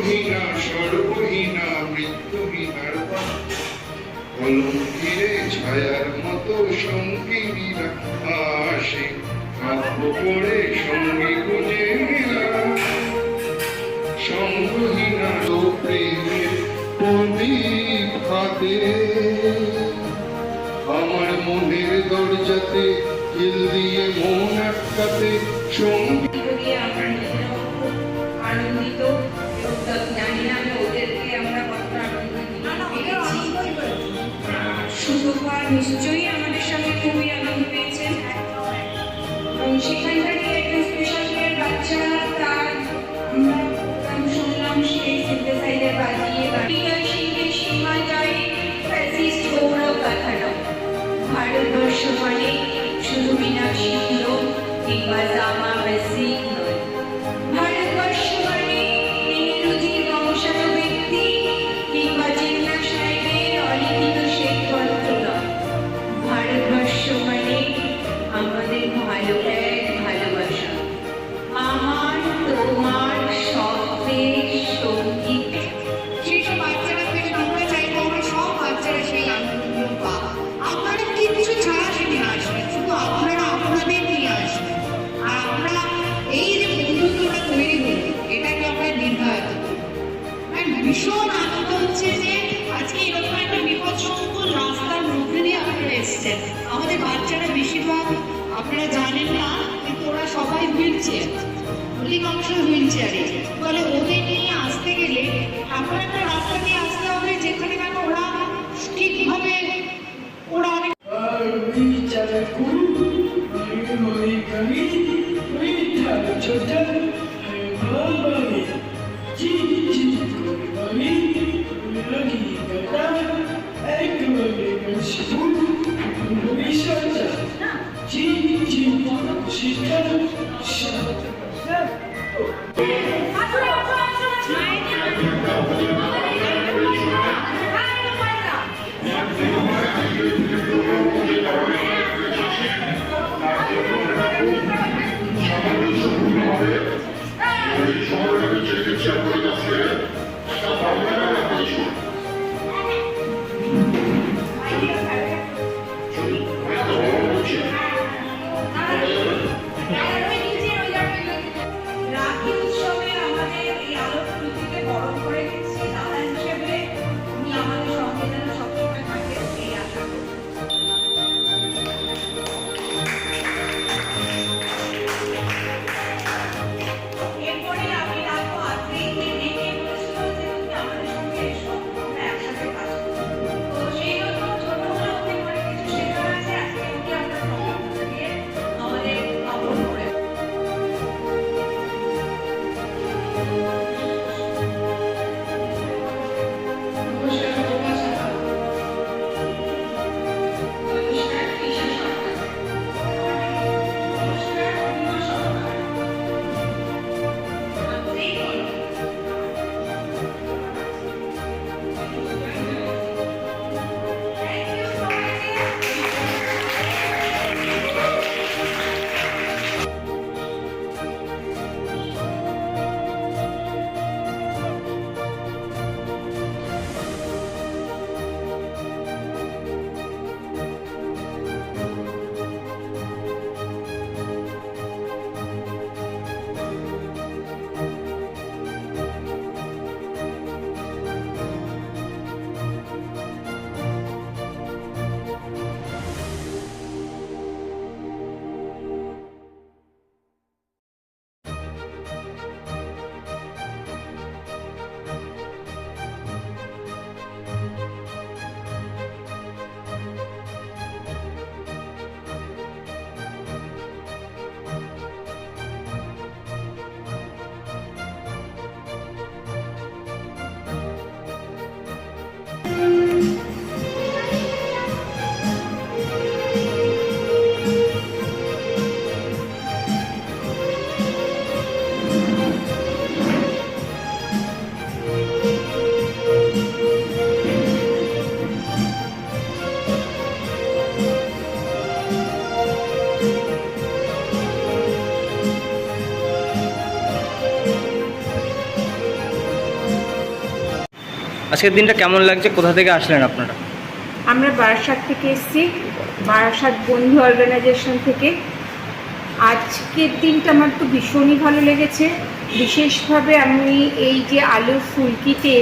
জন্মহীনা সর্বহীনা মৃত্যুহীনার কলঙ্কিরে ছায়ার মতো সঙ্গিনীরা আসে কাব্য পড়ে সঙ্গী খুঁজে মেলা সঙ্গহীনা তো প্রেমের প্রদীপ হাতে আমার মনের দরজাতে কিল দিয়ে মন আটকাতে সঙ্গী আনন্দিত জানি না আমি ওদেরকে আমরা কতটা আনন্দ পেয়েছি। শুভকর নিশ্চয়ই আমাদের সঙ্গে খুবই আনন্দ পেয়েছেন এবং সেখানকারই একটা স্পেশাল কেয়ার বাচ্চারা তার আমরা শুনলাম সেই সিনথেসাইজার বাজিয়ে সিংহের সীমাটায় ফ্যাসিস্ট গৌরব কথা নয়। ভারতবর্ষ মানে শুধু মীনাক্ষী হলো কিংবা জামা বেসিক নয়। ভারতবর্ষ মানে নেহেরুজির বংশানো ব্যক্তি কিংবা জিন্না সাহেবের অলিখিত শেখ পত্র নয়। ভারতবর্ষ মানে আমাদের ভালো এক ভালোবাসা, আমার তোমার শব্দের সঙ্গীত। সেসব বাচ্চারা থেকে আমরা চাইবো আমরা সব বাচ্চারা সেই আনন্দগুলো পাক। আপনারা কিছু ছাড়া সেটি আসবেন, শুধু আপনারা আপনাদের নিয়ে আসবেন। আর আমরা এই যে বন্ধুত্বটা তৈরি হলো এটাকে আমরা দীর্ঘায়িত করব। আর ভীষণ আনন্দ হচ্ছে যে আজকে এরকম একটা বিপদসংকুল রাস্তার মধ্যে দিয়ে আপনারা এসেছেন। আমাদের বাচ্চারা বেশিরভাগ আপনারা জানেন না, কিন্তু ওরা সবাই হুইল চেয়ার, অধিকাংশ হুইল চেয়ারে। ফলে ওদের নিয়ে আসতে গেলে এমন একটা রাস্তা দিয়ে আসতে হবে যেখানে কেন ওরা ঠিকভাবে ওরা অনেক রাখি উৎসবে আমাদের এই আলোর প্রতীকে বরণ করে দিচ্ছি দাদা হিসেবে উনি আমাদের সঙ্গে যেন সবসময় থাকে এই আশা করি। এরপরে আমি আজকের দিনটা কেমন লাগছে, কোথা থেকে আসলেন আপনারা? আমরা বারাসাত থেকে এসেছি, বারাসাত বন্ধু অর্গানাইজেশন থেকে। আজকের দিনটা আমার তো ভীষণই ভালো লেগেছে। বিশেষভাবে আমি এই যে আলুর ফুলকিতে